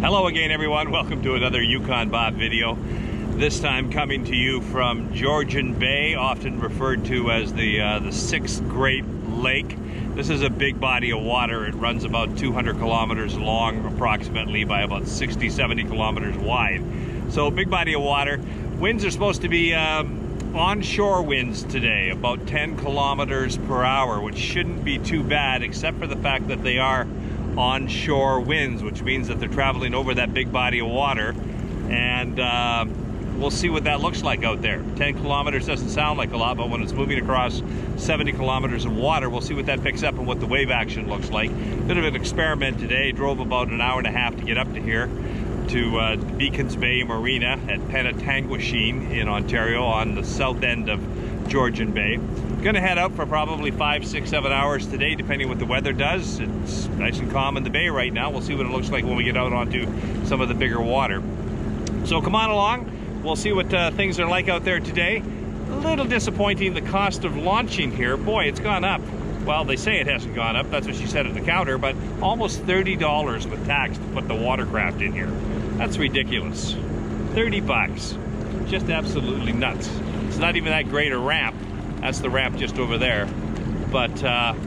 Hello again, everyone. Welcome to another Yukon Bob video. This time coming to you from Georgian Bay, often referred to as the sixth Great Lake. This is a big body of water. It runs about 200 kilometers long, approximately, by about 60-70 kilometers wide. So a big body of water. Winds are supposed to be onshore winds today, about 10 kilometers per hour, which shouldn't be too bad, except for the fact that they are onshore winds, which means that they're traveling over that big body of water, and we'll see what that looks like out there. 10 kilometers doesn't sound like a lot, but when it's moving across 70 kilometers of water, we'll see what that picks up and what the wave action looks like. Bit of an experiment today. Drove about an hour and a half to get up to here, to Beacons Bay Marina at Penetanguishene in Ontario, on the south end of Georgian Bay. Gonna head out for probably 5, 6, 7 hours today, depending what the weather does. It's nice and calm in the bay right now. We'll see what it looks like when we get out onto some of the bigger water. So come on along. We'll see what things are like out there today. A little disappointing, the cost of launching here. Boy, it's gone up. Well, they say it hasn't gone up. That's what she said at the counter, but almost $30 with tax to put the watercraft in here. That's ridiculous. 30 bucks. Just absolutely nuts. It's not even that great a ramp. That's the ramp just over there. But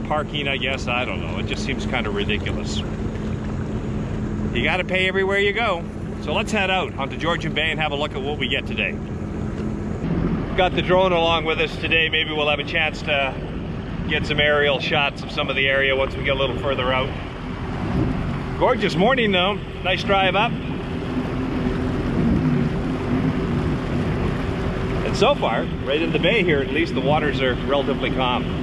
parking, I guess, I don't know. It just seems kind of ridiculous. You got to pay everywhere you go. So let's head out onto Georgian Bay and have a look at what we get today. Got the drone along with us today. Maybe we'll have a chance to get some aerial shots of some of the area once we get a little further out. Gorgeous morning though. Nice drive up. And so far, right in the bay here, at least the waters are relatively calm.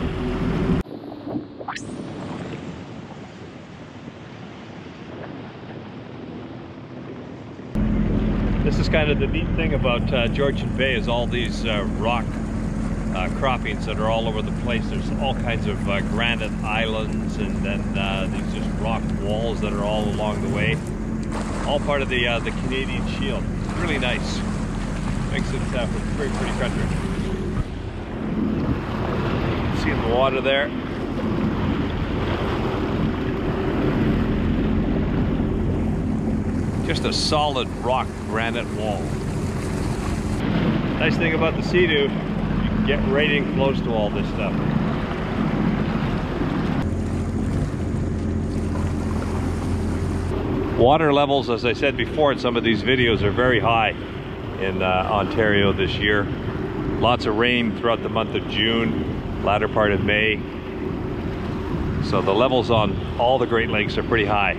This is kind of the neat thing about Georgian Bay, is all these rock croppings that are all over the place. There's all kinds of granite islands, and then these just rock walls that are all along the way. All part of the Canadian Shield. It's really nice. Makes it very pretty country. Seeing the water there. Just a solid rock granite wall. Nice thing about the Seadoo, you can get right in close to all this stuff. Water levels, as I said before in some of these videos, are very high in Ontario this year. Lots of rain throughout the month of June, latter part of May. So the levels on all the Great Lakes are pretty high.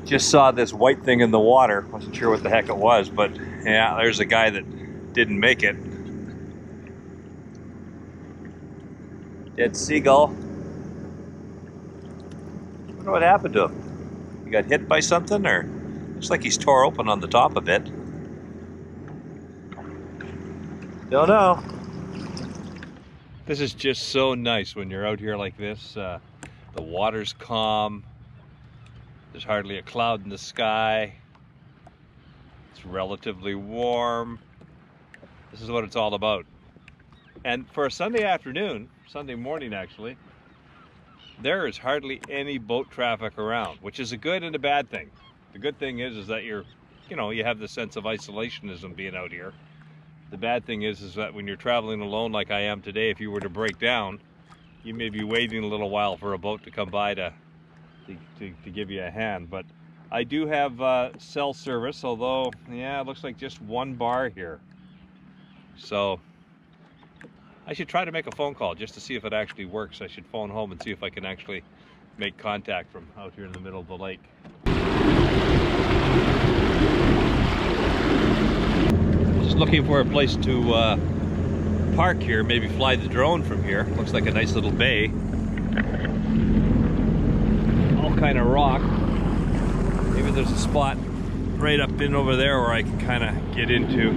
Just saw this white thing in the water. Wasn't sure what the heck it was, but yeah, there's a guy that didn't make it. Dead seagull. I wonder what happened to him. He got hit by something, or looks like he's tore open on the top of it. Don't know. This is just so nice when you're out here like this. The water's calm. There's hardly a cloud in the sky. It's relatively warm. This is what it's all about. And for a Sunday afternoon, Sunday morning actually, there is hardly any boat traffic around, which is a good and a bad thing. The good thing is that you have the sense of isolationism being out here. The bad thing is that when you're traveling alone like I am today, if you were to break down, you may be waiting a little while for a boat to come by to give you a hand. But I do have cell service, although yeah, it looks like just one bar here. So I should try to make a phone call just to see if it actually works. I should phone home and see if I can actually make contact from out here in the middle of the lake. Just looking for a place to park here, maybe fly the drone from here. Looks like a nice little bay. Kind of rock. Maybe there's a spot right up in over there where I can kind of get into.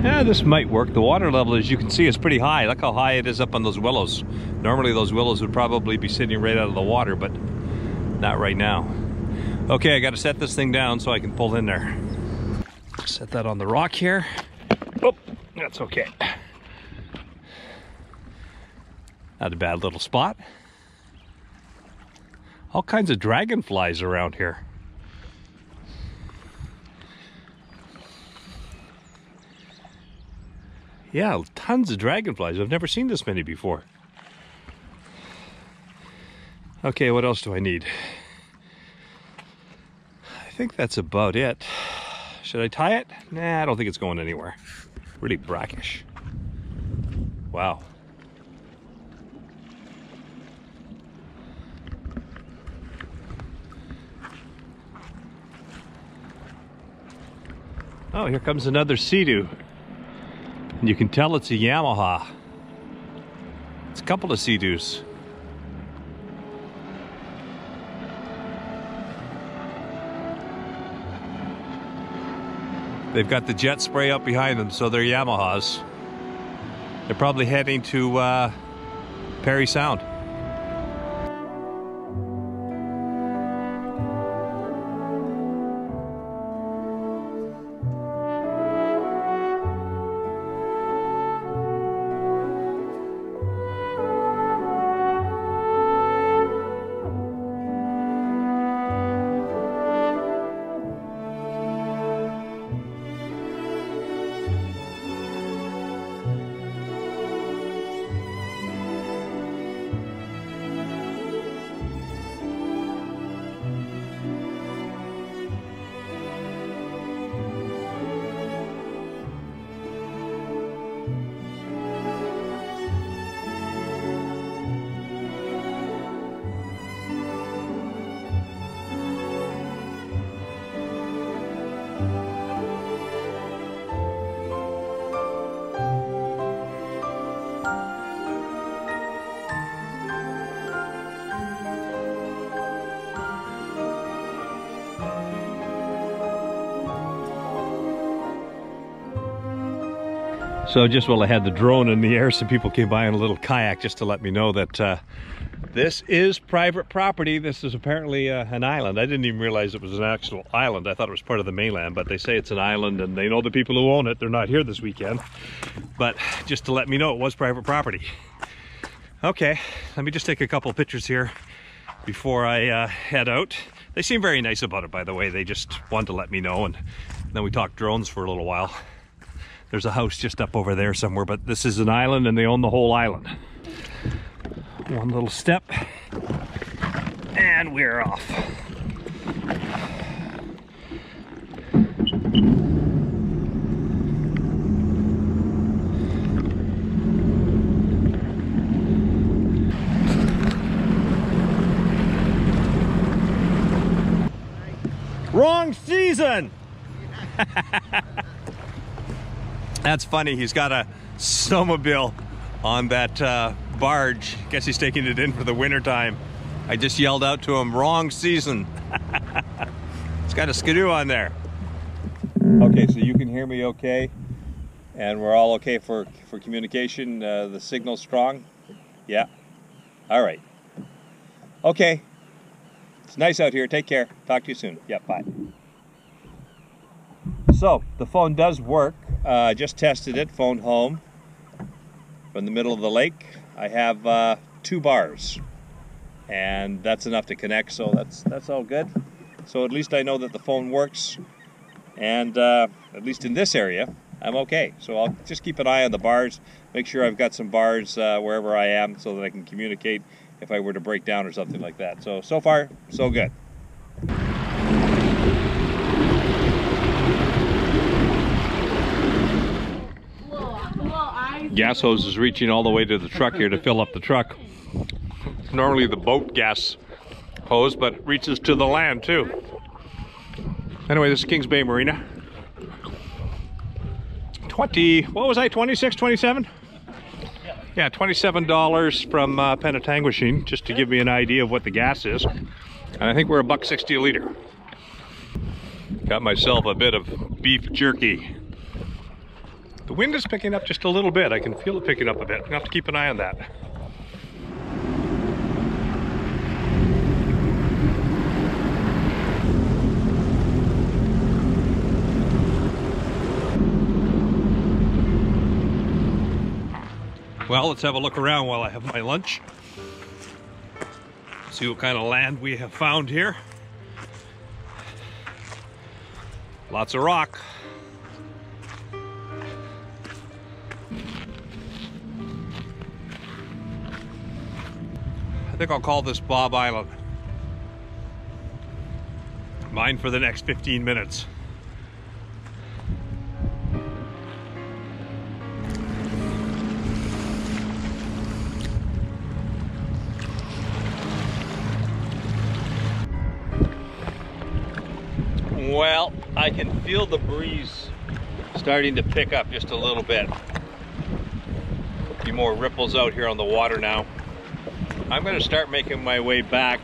Yeah, this might work. The water level, as you can see, is pretty high. Look how high it is up on those willows. Normally those willows would probably be sitting right out of the water, but Not right now. Okay, I got to set this thing down so I can pull in there. Set that on the rock here. Oh, that's okay. Not a bad little spot. All kinds of dragonflies around here. Yeah, tons of dragonflies. I've never seen this many before. Okay, what else do I need? I think that's about it. Should I tie it? Nah, I don't think it's going anywhere. Really brackish. Wow. Oh, here comes another Seadoo. And you can tell it's a Yamaha. It's a couple of Seadoos. They've got the jet spray up behind them, so they're Yamahas. They're probably heading to Parry Sound. So just while I had the drone in the air, some people came by in a little kayak just to let me know that this is private property. This is apparently an island. I didn't even realize it was an actual island. I thought it was part of the mainland, but they say it's an island and they know the people who own it. They're not here this weekend. But just to let me know it was private property. Okay, let me just take a couple of pictures here before I head out. They seem very nice about it, by the way. They just wanted to let me know, and then we talked drones for a little while. There's a house just up over there somewhere, but this is an island and they own the whole island. One little step and we're off. Wrong season! That's funny, he's got a snowmobile on that barge. Guess he's taking it in for the winter time. I just yelled out to him, wrong season. It's got a Seadoo on there. Okay, so you can hear me okay? And we're all okay for communication? The signal's strong? Yeah? All right. Okay. It's nice out here. Take care. Talk to you soon. Yep, bye. So, the phone does work. Just tested it, phoned home from the middle of the lake. I have 2 bars, and that's enough to connect, so that's all good. So at least I know that the phone works, and at least in this area, I'm okay. So I'll just keep an eye on the bars, make sure I've got some bars wherever I am so that I can communicate if I were to break down or something like that. So far, so good. Gas hose is reaching all the way to the truck here to fill up the truck. It's normally the boat gas hose, but it reaches to the land too. Anyway, this is Kings Bay Marina. What was I, 26, 27? Yeah, $27 from Penetanguishene, just to give me an idea of what the gas is. And I think we're $1.60 a liter. Got myself a bit of beef jerky. The wind is picking up just a little bit. I can feel it picking up a bit. I'm gonna have to keep an eye on that. Well, let's have a look around while I have my lunch. See what kind of land we have found here. Lots of rock. I think I'll call this Bob Island. Mine for the next 15 minutes. Well, I can feel the breeze starting to pick up just a little bit. A few more ripples out here on the water now. I'm going to start making my way back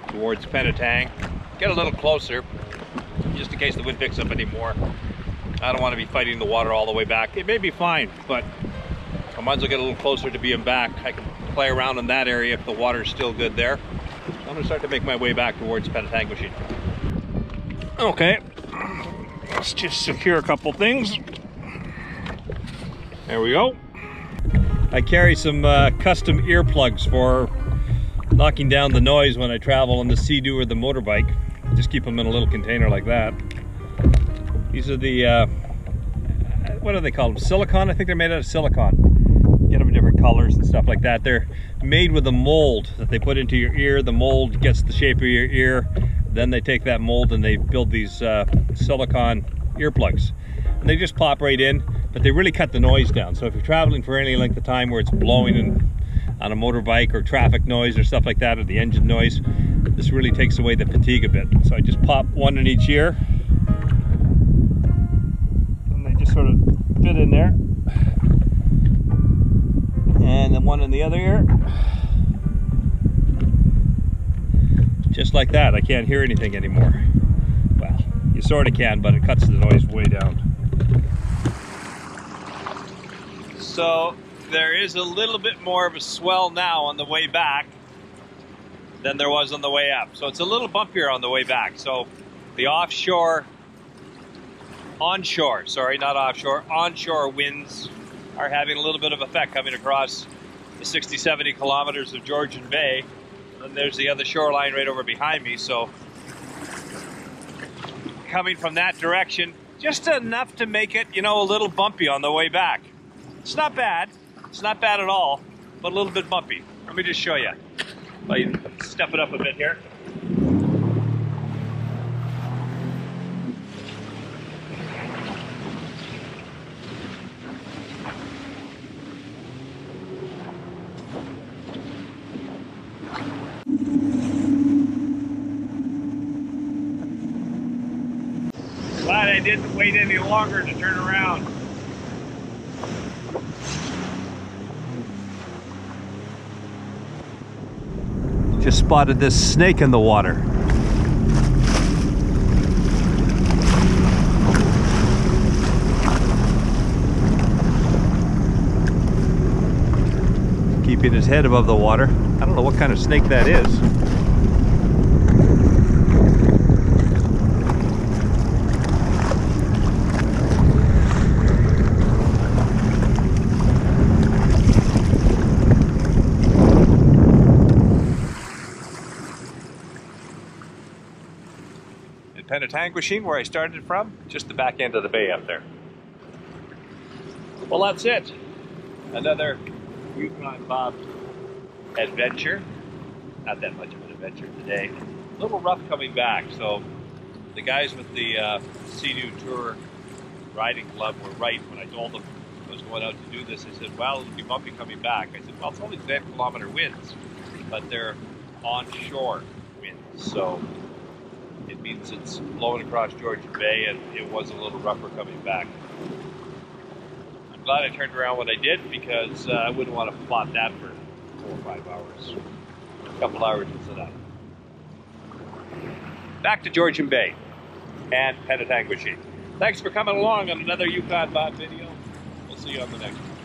towards Penetang. Get a little closer, just in case the wind picks up anymore. I don't want to be fighting the water all the way back. It may be fine, but I might as well get a little closer to being back. I can play around in that area if the water's still good there. I'm going to start to make my way back towards Penetang Machine. Okay, let's just secure a couple things. There we go. I carry some custom earplugs for knocking down the noise when I travel on the Seadoo or the motorbike. Just keep them in a little container like that. These are the, what do they call them? Silicone? I think they're made out of silicone. Get them in different colors and stuff like that. They're made with a mold that they put into your ear. The mold gets the shape of your ear. Then they take that mold and they build these silicone earplugs. And they just pop right in, but they really cut the noise down. So if you're traveling for any length of time where it's blowing on a motorbike or traffic noise or stuff like that, or the engine noise, this really takes away the fatigue a bit. So I just pop one in each ear, and they just sort of fit in there. And then one in the other ear. Just like that. I can't hear anything anymore. Well, you sort of can, but it cuts the noise way down. So there is a little bit more of a swell now on the way back than there was on the way up. So it's a little bumpier on the way back. So the onshore winds are having a little bit of effect coming across the 60-70 kilometers of Georgian Bay. And there's the other shoreline right over behind me. So coming from that direction, just enough to make it, you know, a little bumpy on the way back. It's not bad. It's not bad at all, but a little bit bumpy. Let me just show you. I'll step it up a bit here. Glad I didn't wait any longer to turn around. Just spotted this snake in the water. Keeping his head above the water. I don't know what kind of snake that is. Penetang Machine, where I started from, just the back end of the bay up there. Well, that's it. Another Yukon Bob adventure. Not that much of an adventure today. A little rough coming back, so the guys with the Seadoo Tour Riding Club were right when I told them I was going out to do this. They said, well, it'll be bumpy coming back. I said, well, it's only 10-kilometer winds, but they're onshore winds, so it means it's blowing across Georgian Bay, and it was a little rougher coming back. I'm glad I turned around when I did, because I wouldn't want to plot that for 4 or 5 hours. A couple hours into that. Back to Georgian Bay and Penetang Machine. Thanks for coming along on another Yukon Bob video. We'll see you on the next one.